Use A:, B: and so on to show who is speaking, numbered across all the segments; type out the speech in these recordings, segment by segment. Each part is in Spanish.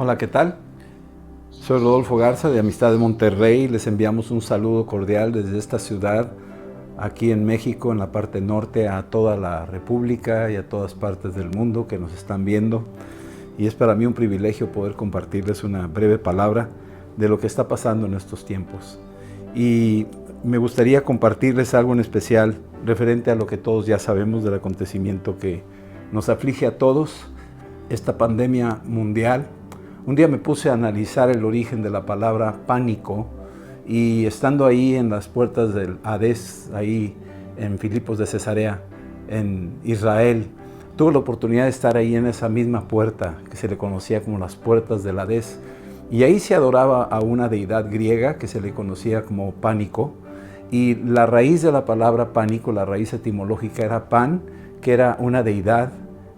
A: Hola, ¿qué tal? Soy Rodolfo Garza de Amistad de Monterrey. Les enviamos un saludo cordial desde esta ciudad, aquí en México, en la parte norte, a toda la República y a todas partes del mundo que nos están viendo. Y es para mí un privilegio poder compartirles una breve palabra de lo que está pasando en estos tiempos. Y me gustaría compartirles algo en especial referente a lo que todos ya sabemos del acontecimiento que nos aflige a todos, esta pandemia mundial. Un día me puse a analizar el origen de la palabra pánico y estando ahí en las puertas del Hades, ahí en Filipos de Cesarea, en Israel, tuve la oportunidad de estar ahí en esa misma puerta que se le conocía como las puertas del Hades, y ahí se adoraba a una deidad griega que se le conocía como Pánico, y la raíz de la palabra pánico, la raíz etimológica era pan, que era una deidad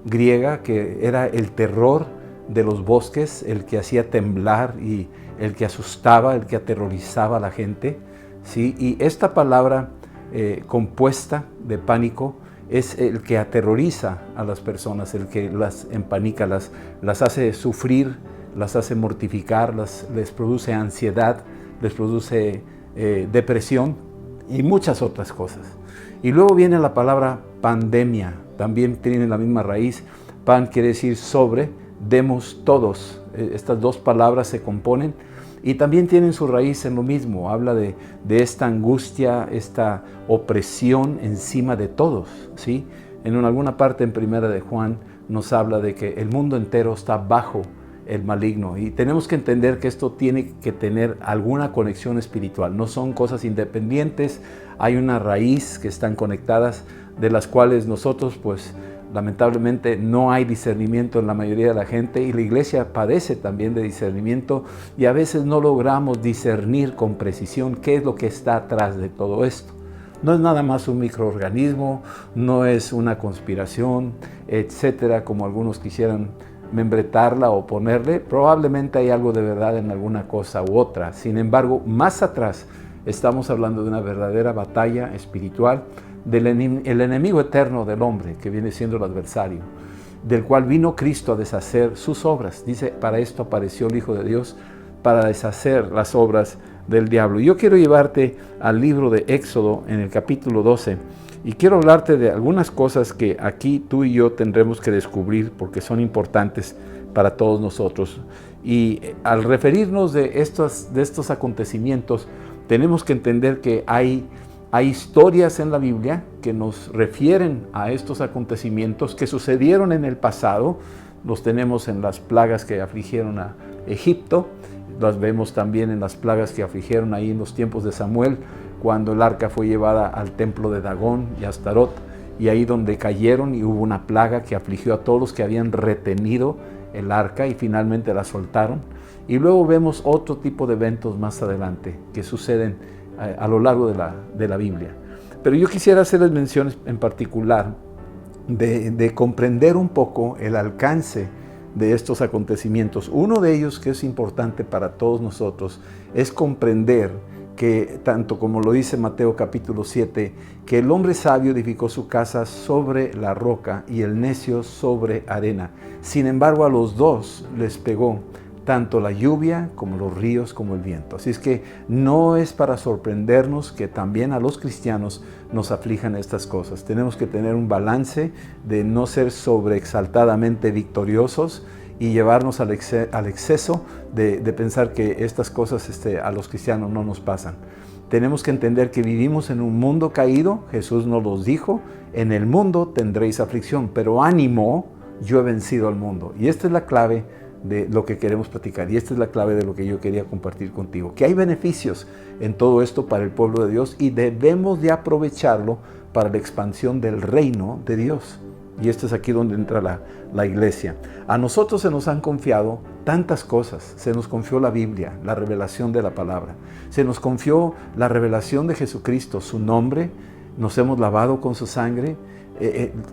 A: griega que era el terror de los bosques, el que hacía temblar y el que asustaba, el que aterrorizaba a la gente, ¿sí? Y esta palabra compuesta de pánico es el que aterroriza a las personas, el que las empanica, las hace sufrir, las hace mortificar, les produce ansiedad, les produce depresión y muchas otras cosas. Y luego viene la palabra pandemia, también tiene la misma raíz. Pan quiere decir sobre, demos todos. Estas dos palabras se componen y también tienen su raíz en lo mismo. Habla de esta angustia, esta opresión encima de todos, ¿sí? En alguna parte en Primera de Juan nos habla de que el mundo entero está bajo el maligno, y tenemos que entender que esto tiene que tener alguna conexión espiritual. No son cosas independientes, hay una raíz que están conectadas, de las cuales nosotros pues lamentablemente no hay discernimiento en la mayoría de la gente, y la iglesia padece también de discernimiento, y a veces no logramos discernir con precisión qué es lo que está atrás de todo esto. No es nada más un microorganismo, no es una conspiración, etcétera, como algunos quisieran membretarla o ponerle. Probablemente hay algo de verdad en alguna cosa u otra. Sin embargo, más atrás estamos hablando de una verdadera batalla espiritual, del enemigo eterno del hombre, que viene siendo el adversario, del cual vino Cristo a deshacer sus obras. Dice, para esto apareció el Hijo de Dios, para deshacer las obras del diablo. Yo quiero llevarte al libro de Éxodo en el capítulo 12, y quiero hablarte de algunas cosas que aquí tú y yo tendremos que descubrir porque son importantes para todos nosotros. Y al referirnos de estos acontecimientos, tenemos que entender que hay historias en la Biblia que nos refieren a estos acontecimientos que sucedieron en el pasado. Los tenemos en las plagas que afligieron a Egipto, las vemos también en las plagas que afligieron ahí en los tiempos de Samuel, cuando el arca fue llevada al templo de Dagón y Astarot, y ahí donde cayeron y hubo una plaga que afligió a todos los que habían retenido el arca y finalmente la soltaron. Y luego vemos otro tipo de eventos más adelante que suceden a lo largo de la Biblia. Pero yo quisiera hacerles menciones en particular de comprender un poco el alcance de estos acontecimientos. Uno de ellos, que es importante para todos nosotros, es comprender que, tanto como lo dice Mateo capítulo 7, que el hombre sabio edificó su casa sobre la roca y el necio sobre arena. Sin embargo, a los dos les pegó tanto la lluvia como los ríos como el viento. Así es que no es para sorprendernos que también a los cristianos nos aflijan estas cosas. Tenemos que tener un balance de no ser sobreexaltadamente victoriosos y llevarnos al exceso de pensar que estas cosas a los cristianos no nos pasan. Tenemos que entender que vivimos en un mundo caído. Jesús nos los dijo: en el mundo tendréis aflicción, pero ánimo, yo he vencido al mundo. Y esta es la clave de lo que queremos platicar, y esta es la clave de lo que yo quería compartir contigo, que hay beneficios en todo esto para el pueblo de Dios y debemos de aprovecharlo para la expansión del reino de Dios. Y esto es aquí donde entra la iglesia. A nosotros se nos han confiado tantas cosas. Se nos confió la Biblia, la revelación de la palabra. Se nos confió la revelación de Jesucristo, su nombre. Nos hemos lavado con su sangre.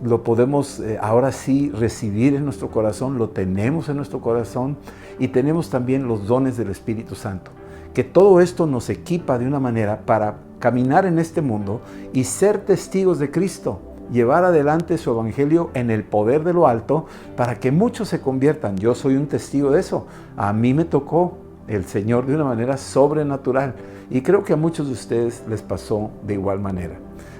A: Lo podemos ahora sí recibir en nuestro corazón, lo tenemos en nuestro corazón, y tenemos también los dones del Espíritu Santo, que todo esto nos equipa de una manera para caminar en este mundo y ser testigos de Cristo. llevar adelante su evangelio en el poder de lo alto para que muchos se conviertan. Yo soy un testigo de eso. A mí me tocó el Señor de una manera sobrenatural y creo que a muchos de ustedes les pasó de igual manera.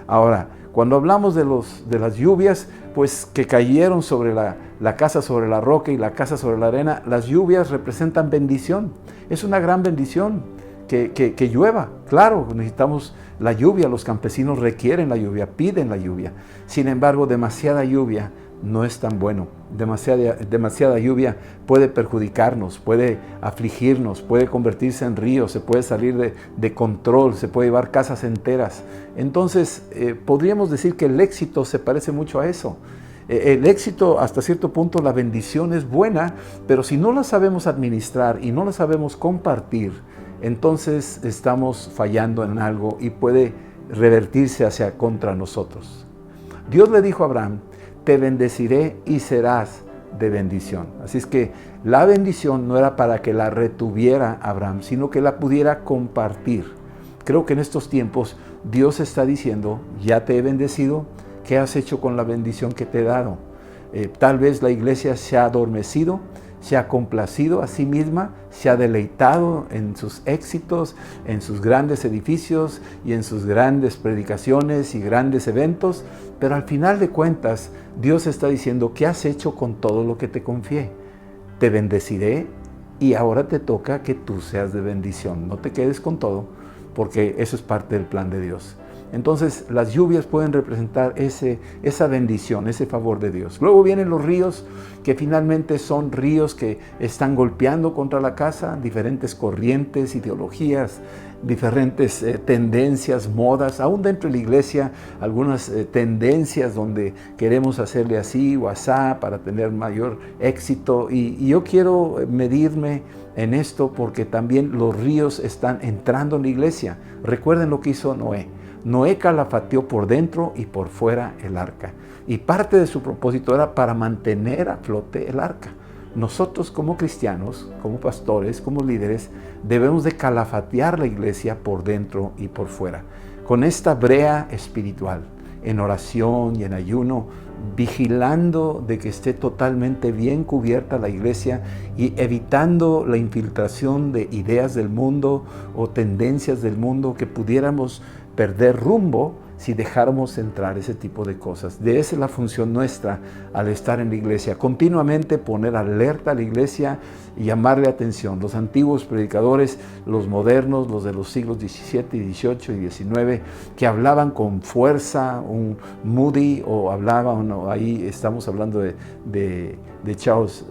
A: Ahora, cuando hablamos de las lluvias, pues que cayeron sobre la casa sobre la roca y la casa sobre la arena, las lluvias representan bendición. Es una gran bendición que llueva. Claro, necesitamos la lluvia, los campesinos requieren la lluvia, piden la lluvia. Sin embargo, demasiada lluvia no es tan bueno. Demasiada lluvia puede perjudicarnos, puede afligirnos, puede convertirse en ríos, se puede salir de control, se puede llevar casas enteras. Entonces, podríamos decir que el éxito se parece mucho a eso. El éxito, hasta cierto punto, la bendición es buena, pero si no la sabemos administrar y no la sabemos compartir, entonces estamos fallando en algo y puede revertirse hacia contra nosotros. Dios le dijo a Abraham: te bendeciré y serás de bendición. Así es que la bendición no era para que la retuviera Abraham, sino que la pudiera compartir. Creo que en estos tiempos Dios está diciendo: ya te he bendecido, ¿qué has hecho con la bendición que te he dado? Tal vez la iglesia se ha adormecido, se ha complacido a sí misma, se ha deleitado en sus éxitos, en sus grandes edificios y en sus grandes predicaciones y grandes eventos, pero al final de cuentas Dios está diciendo: ¿qué has hecho con todo lo que te confié? Te bendeciré y ahora te toca que tú seas de bendición. No te quedes con todo, porque eso es parte del plan de Dios. Entonces las lluvias pueden representar esa bendición, ese favor de Dios. Luego vienen los ríos, que finalmente son ríos que están golpeando contra la casa, diferentes corrientes, ideologías, diferentes tendencias, modas, aún dentro de la iglesia, algunas tendencias donde queremos hacerle así o asá para tener mayor éxito. Y yo quiero medirme en esto porque también los ríos están entrando en la iglesia. Recuerden lo que hizo Noé. Noé calafateó por dentro y por fuera el arca. Y parte de su propósito era para mantener a flote el arca. Nosotros como cristianos, como pastores, como líderes, debemos de calafatear la iglesia por dentro y por fuera. Con esta brea espiritual, en oración y en ayuno, vigilando de que esté totalmente bien cubierta la iglesia y evitando la infiltración de ideas del mundo o tendencias del mundo que pudiéramos perder rumbo si dejáramos entrar ese tipo de cosas. De esa es la función nuestra al estar en la iglesia. Continuamente poner alerta a la iglesia y llamarle atención. Los antiguos predicadores, los modernos, los de los siglos XVII, XVIII y XIX, que hablaban con fuerza, un Moody, o hablaban, ahí estamos hablando de Charles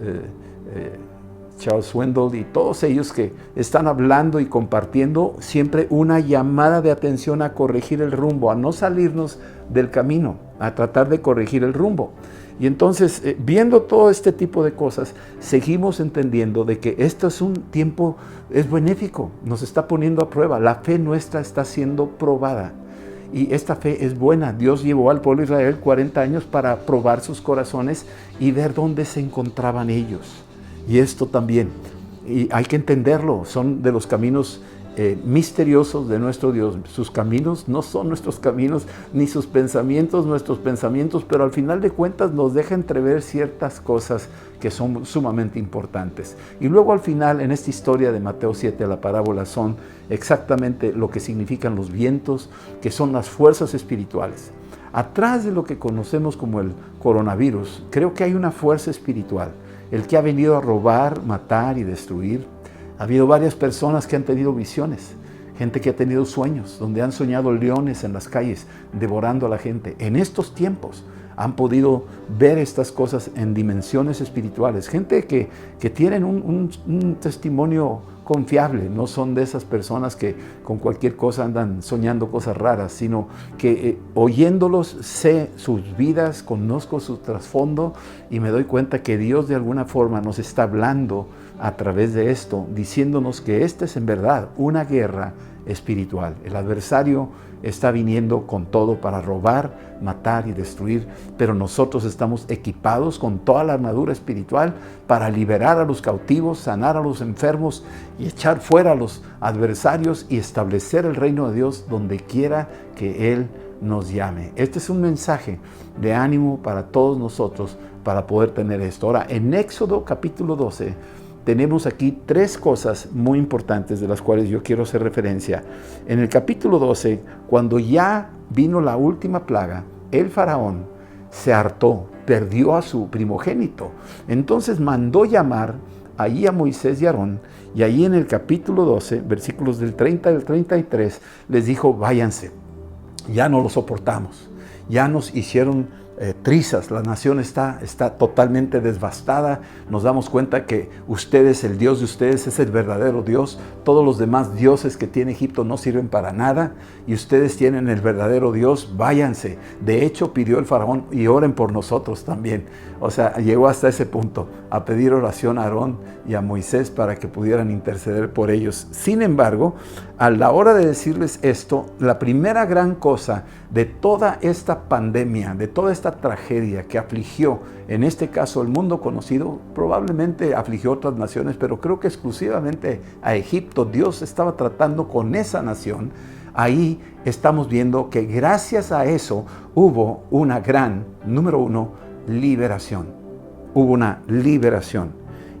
A: Swindoll y todos ellos que están hablando y compartiendo siempre una llamada de atención a corregir el rumbo, a no salirnos del camino, a tratar de corregir el rumbo. Y entonces, viendo todo este tipo de cosas, seguimos entendiendo de que esto es un tiempo, es benéfico, nos está poniendo a prueba, la fe nuestra está siendo probada. Y esta fe es buena. Dios llevó al pueblo de Israel 40 años para probar sus corazones y ver dónde se encontraban ellos. Y esto también, y hay que entenderlo, son de los caminos misteriosos de nuestro Dios. Sus caminos no son nuestros caminos, ni sus pensamientos nuestros pensamientos, pero al final de cuentas nos deja entrever ciertas cosas que son sumamente importantes. Y luego al final, en esta historia de Mateo 7, la parábola, son exactamente lo que significan los vientos, que son las fuerzas espirituales. Atrás de lo que conocemos como el coronavirus, creo que hay una fuerza espiritual, el que ha venido a robar, matar y destruir. Ha habido varias personas que han tenido visiones, gente que ha tenido sueños, donde han soñado leones en las calles, devorando a la gente. En estos tiempos han podido ver estas cosas en dimensiones espirituales. Gente que tienen un testimonio confiable, no son de esas personas que con cualquier cosa andan soñando cosas raras, sino que oyéndolos sé sus vidas, conozco su trasfondo y me doy cuenta que Dios de alguna forma nos está hablando a través de esto, diciéndonos que esta es en verdad una guerra espiritual. El adversario está viniendo con todo para robar, matar y destruir, pero nosotros estamos equipados con toda la armadura espiritual para liberar a los cautivos, sanar a los enfermos y echar fuera a los adversarios y establecer el reino de Dios donde quiera que Él nos llame. Este es un mensaje de ánimo para todos nosotros para poder tener esto. Ahora, en Éxodo capítulo 12, tenemos aquí tres cosas muy importantes de las cuales yo quiero hacer referencia. En el capítulo 12, cuando ya vino la última plaga, el faraón se hartó, perdió a su primogénito. Entonces mandó llamar allí a Moisés y Aarón, y allí en el capítulo 12, versículos del 30 al 33, les dijo: váyanse, ya no lo soportamos, ya nos hicieron trizas, la nación está totalmente devastada, nos damos cuenta que ustedes, el Dios de ustedes es el verdadero Dios, todos los demás dioses que tiene Egipto no sirven para nada y ustedes tienen el verdadero Dios, váyanse. De hecho, pidió el faraón: y oren por nosotros también. O sea, llegó hasta ese punto, a pedir oración a Aarón y a Moisés para que pudieran interceder por ellos. Sin embargo, a la hora de decirles esto, la primera gran cosa de toda esta pandemia, de toda esta tragedia que afligió, en este caso el mundo conocido, probablemente afligió otras naciones, pero creo que exclusivamente a Egipto, Dios estaba tratando con esa nación. Ahí estamos viendo que gracias a eso hubo una gran, número uno, liberación. Hubo una liberación.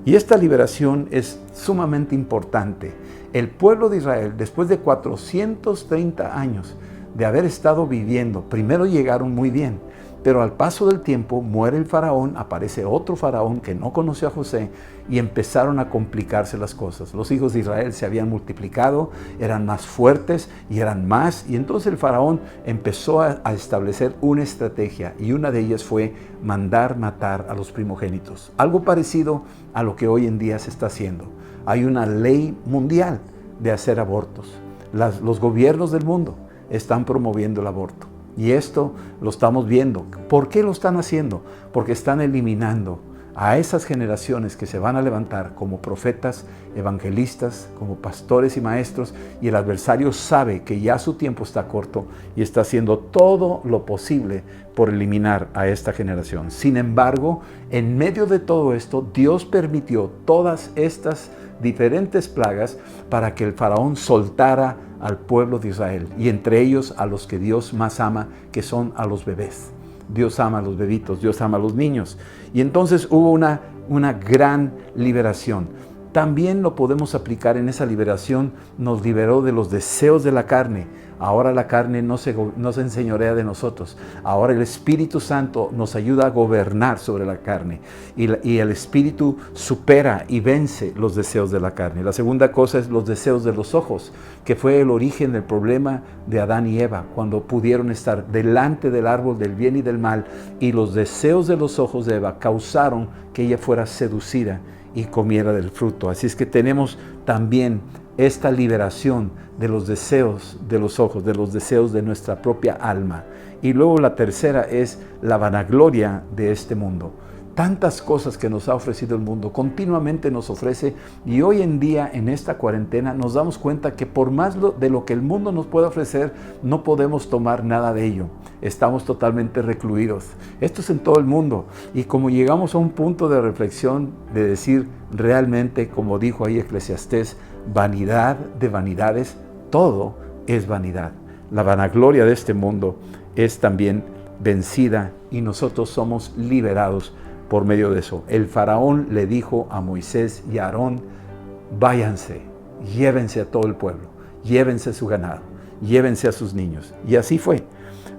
A: Y esta liberación es sumamente importante. El pueblo de Israel, después de 430 años de haber estado viviendo, primero llegaron muy bien, pero al paso del tiempo muere el faraón, aparece otro faraón que no conoció a José y empezaron a complicarse las cosas. Los hijos de Israel se habían multiplicado, eran más fuertes y eran más, y entonces el faraón empezó a establecer una estrategia, y una de ellas fue mandar matar a los primogénitos. Algo parecido a lo que hoy en día se está haciendo. Hay una ley mundial de hacer abortos. Los gobiernos del mundo están promoviendo el aborto. Y esto lo estamos viendo. ¿Por qué lo están haciendo? Porque están eliminando a esas generaciones que se van a levantar como profetas, evangelistas, como pastores y maestros, y el adversario sabe que ya su tiempo está corto y está haciendo todo lo posible por eliminar a esta generación. Sin embargo, en medio de todo esto, Dios permitió todas estas diferentes plagas para que el faraón soltara al pueblo de Israel, y entre ellos a los que Dios más ama, que son a los bebés. Dios ama a los bebitos, Dios ama a los niños. Y entonces hubo una gran liberación. También lo podemos aplicar en esa liberación, nos liberó de los deseos de la carne. Ahora la carne no se enseñorea de nosotros. Ahora el Espíritu Santo nos ayuda a gobernar sobre la carne. Y el Espíritu supera y vence los deseos de la carne. La segunda cosa es los deseos de los ojos, que fue el origen del problema de Adán y Eva, cuando pudieron estar delante del árbol del bien y del mal, y los deseos de los ojos de Eva causaron que ella fuera seducida y comiera del fruto. Así es que tenemos también esta liberación de los deseos de los ojos, de los deseos de nuestra propia alma. Y luego la tercera es la vanagloria de este mundo. Tantas cosas que nos ha ofrecido el mundo, continuamente nos ofrece, y hoy en día en esta cuarentena nos damos cuenta que por más de lo que el mundo nos puede ofrecer, no podemos tomar nada de ello. Estamos totalmente recluidos. Esto es en todo el mundo. Y como llegamos a un punto de reflexión de decir realmente, como dijo ahí Eclesiastés, vanidad de vanidades, todo es vanidad. La vanagloria de este mundo es también vencida y nosotros somos liberados por medio de eso. El faraón le dijo a Moisés y a Aarón: váyanse, llévense a todo el pueblo, llévense a su ganado, llévense a sus niños. Y así fue.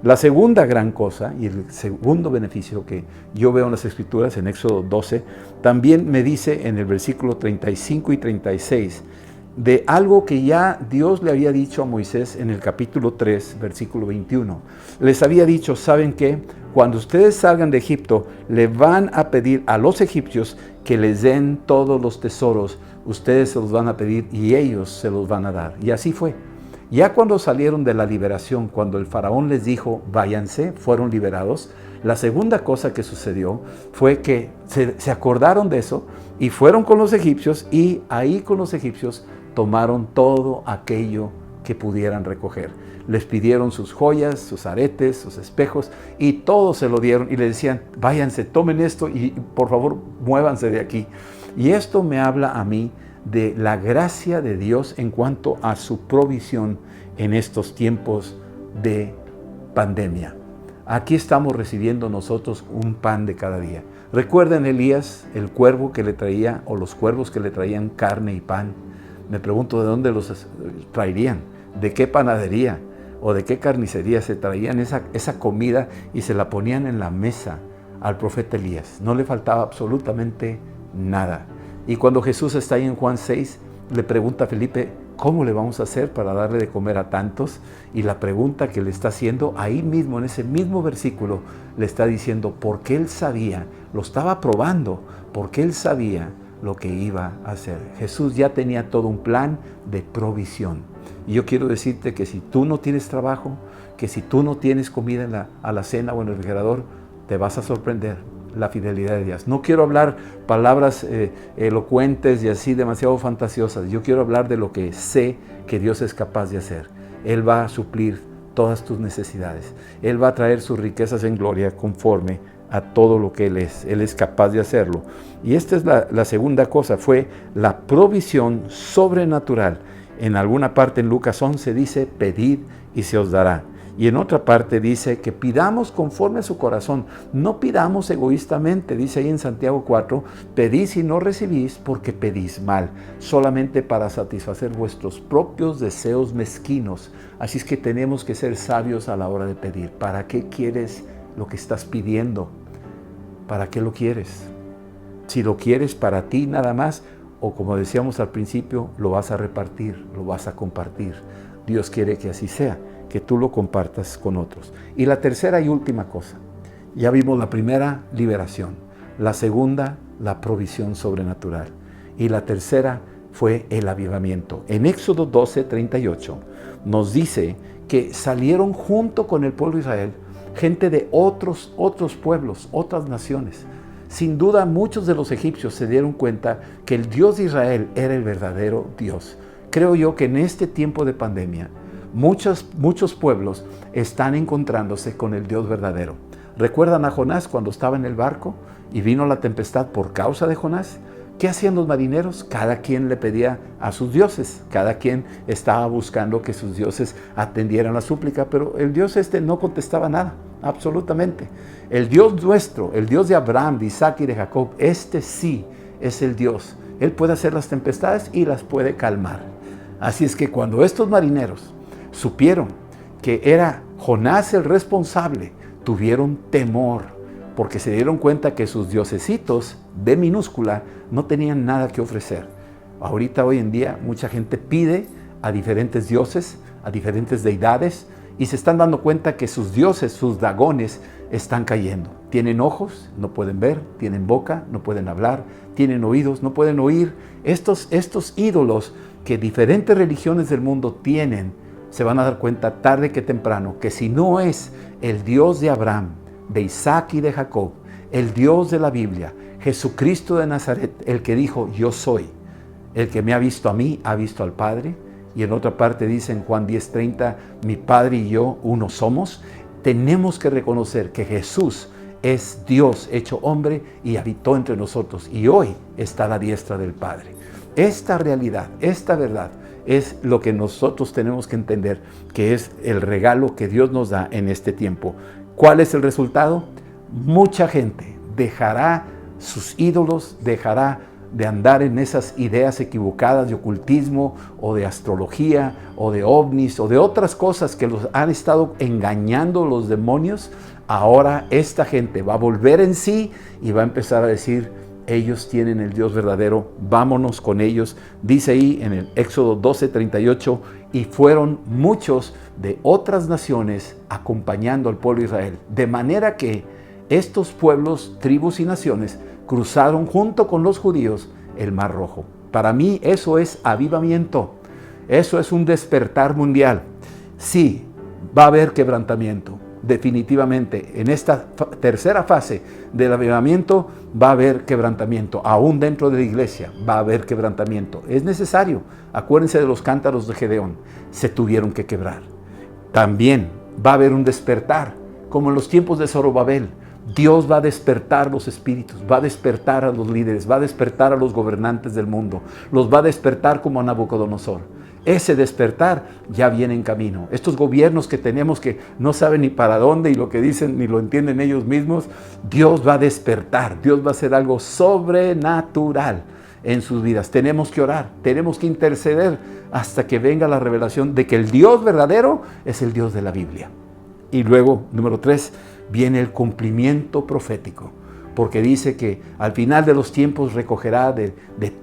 A: La segunda gran cosa y el segundo beneficio que yo veo en las Escrituras, en Éxodo 12, también me dice en el versículo 35 y 36, de algo que ya Dios le había dicho a Moisés en el capítulo 3, versículo 21. Les había dicho: ¿saben qué? Cuando ustedes salgan de Egipto, le van a pedir a los egipcios que les den todos los tesoros. Ustedes se los van a pedir y ellos se los van a dar. Y así fue. Ya cuando salieron de la liberación, cuando el faraón les dijo, váyanse, fueron liberados, la segunda cosa que sucedió fue que se acordaron de eso y fueron con los egipcios, y ahí con los egipcios tomaron todo aquello que pudieran recoger. Les pidieron sus joyas, sus aretes, sus espejos, y todo se lo dieron y le decían, váyanse, tomen esto y por favor muévanse de aquí. Y esto me habla a mí de la gracia de Dios en cuanto a su provisión en estos tiempos de pandemia. Aquí estamos recibiendo nosotros un pan de cada día. Recuerden Elías, el cuervo que le traía, o los cuervos que le traían carne y pan. Me pregunto de dónde los traerían, de qué panadería o de qué carnicería se traían esa comida y se la ponían en la mesa al profeta Elías. No le faltaba absolutamente nada. Y cuando Jesús está ahí en Juan 6, le pregunta a Felipe, ¿cómo le vamos a hacer para darle de comer a tantos? Y la pregunta que le está haciendo ahí mismo, en ese mismo versículo, le está diciendo, porque él sabía, lo estaba probando, porque él sabía lo que iba a hacer. Jesús ya tenía todo un plan de provisión. Y yo quiero decirte que si tú no tienes trabajo, que si tú no tienes comida a la cena o en el refrigerador, te vas a sorprender la fidelidad de Dios. No quiero hablar palabras elocuentes y así demasiado fantasiosas. Yo quiero hablar de lo que sé que Dios es capaz de hacer. Él va a suplir todas tus necesidades. Él va a traer sus riquezas en gloria conforme a todo lo que Él es. Él es capaz de hacerlo. Y esta es la segunda cosa, fue la provisión sobrenatural. En alguna parte en Lucas 11 dice, pedid y se os dará. Y en otra parte dice que pidamos conforme a su corazón, no pidamos egoístamente. Dice ahí en Santiago 4, pedís y no recibís porque pedís mal, solamente para satisfacer vuestros propios deseos mezquinos. Así es que tenemos que ser sabios a la hora de pedir. ¿Para qué quieres lo que estás pidiendo? ¿Para qué lo quieres? Si lo quieres para ti nada más, o como decíamos al principio, lo vas a repartir, lo vas a compartir. Dios quiere que así sea, que tú lo compartas con otros. Y la tercera y última cosa, ya vimos la primera, liberación. La segunda, la provisión sobrenatural. Y la tercera fue el avivamiento. En Éxodo 12:38 nos dice que salieron junto con el pueblo de Israel gente de otros pueblos, otras naciones. Sin duda muchos de los egipcios se dieron cuenta que el Dios de Israel era el verdadero Dios. Creo yo que en este tiempo de pandemia, muchos pueblos están encontrándose con el Dios verdadero. ¿Recuerdan a Jonás cuando estaba en el barco y vino la tempestad por causa de Jonás? ¿Qué hacían los marineros? Cada quien le pedía a sus dioses, cada quien estaba buscando que sus dioses atendieran la súplica, pero el Dios no contestaba nada, absolutamente. El Dios nuestro, el Dios de Abraham, de Isaac y de Jacob, sí es el Dios. Él puede hacer las tempestades y las puede calmar. Así es que cuando estos marineros supieron que era Jonás el responsable, tuvieron temor, porque se dieron cuenta que sus diosesitos de minúscula no tenían nada que ofrecer. Ahorita, hoy en día, mucha gente pide a diferentes dioses, a diferentes deidades, y se están dando cuenta que sus dioses, sus dagones, están cayendo. Tienen ojos, no pueden ver; tienen boca, no pueden hablar; tienen oídos, no pueden oír. Estos ídolos que diferentes religiones del mundo tienen, se van a dar cuenta tarde que temprano que si no es el Dios de Abraham, de Isaac y de Jacob, el Dios de la Biblia, Jesucristo de Nazaret, el que dijo, yo soy, el que me ha visto a mí, ha visto al Padre. Y en otra parte dice en Juan 10:30, mi Padre y yo uno somos. Tenemos que reconocer que Jesús es Dios hecho hombre y habitó entre nosotros, y hoy está a la diestra del Padre. Esta realidad, esta verdad, es lo que nosotros tenemos que entender, que es el regalo que Dios nos da en este tiempo. ¿Cuál es el resultado? Mucha gente dejará sus ídolos, dejará de andar en esas ideas equivocadas de ocultismo o de astrología o de ovnis o de otras cosas que los han estado engañando los demonios. Ahora esta gente va a volver en sí y va a empezar a decir, ellos tienen el Dios verdadero, vámonos con ellos. Dice ahí en el Éxodo 12:38, y fueron muchos de otras naciones acompañando al pueblo de Israel. De manera que estos pueblos, tribus y naciones cruzaron junto con los judíos el Mar Rojo. Para mí eso es avivamiento. Eso es un despertar mundial. Sí, va a haber quebrantamiento. Definitivamente, en esta tercera fase del avivamiento va a haber quebrantamiento. Aún dentro de la iglesia va a haber quebrantamiento. Es necesario. Acuérdense de los cántaros de Gedeón. Se tuvieron que quebrar. También va a haber un despertar, como en los tiempos de Zorobabel. Dios va a despertar los espíritus, va a despertar a los líderes, va a despertar a los gobernantes del mundo. Los va a despertar como a Nabucodonosor. Ese despertar ya viene en camino. Estos gobiernos que tenemos que no saben ni para dónde y lo que dicen ni lo entienden ellos mismos, Dios va a despertar. Dios va a hacer algo sobrenatural en sus vidas. Tenemos que orar, tenemos que interceder hasta que venga la revelación de que el Dios verdadero es el Dios de la Biblia. Y luego, número 3, viene el cumplimiento profético. Porque dice que al final de los tiempos recogerá de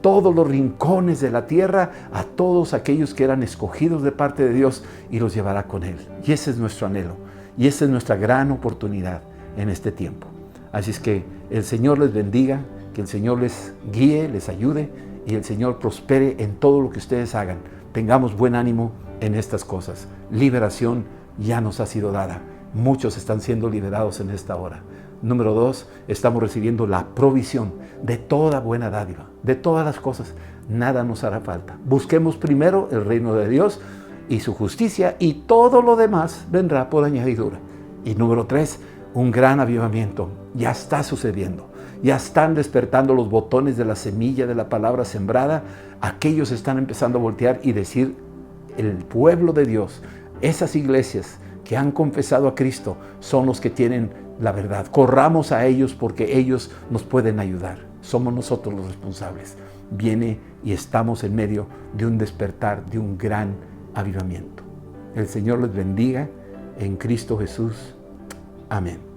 A: todos los rincones de la tierra a todos aquellos que eran escogidos de parte de Dios y los llevará con Él. Y ese es nuestro anhelo. Y esa es nuestra gran oportunidad en este tiempo. Así es que el Señor les bendiga, que el Señor les guíe, les ayude y el Señor prospere en todo lo que ustedes hagan. Tengamos buen ánimo en estas cosas. Liberación ya nos ha sido dada. Muchos están siendo liberados en esta hora. Número 2, estamos recibiendo la provisión de toda buena dádiva, de todas las cosas. Nada nos hará falta. Busquemos primero el reino de Dios y su justicia y todo lo demás vendrá por añadidura. Y número 3, un gran avivamiento. Ya está sucediendo. Ya están despertando los botones de la semilla de la palabra sembrada. Aquellos están empezando a voltear y decir, el pueblo de Dios, esas iglesias que han confesado a Cristo son los que tienen la verdad. Corramos a ellos porque ellos nos pueden ayudar. Somos nosotros los responsables. Viene y estamos en medio de un despertar, de un gran avivamiento. El Señor les bendiga en Cristo Jesús. Amén.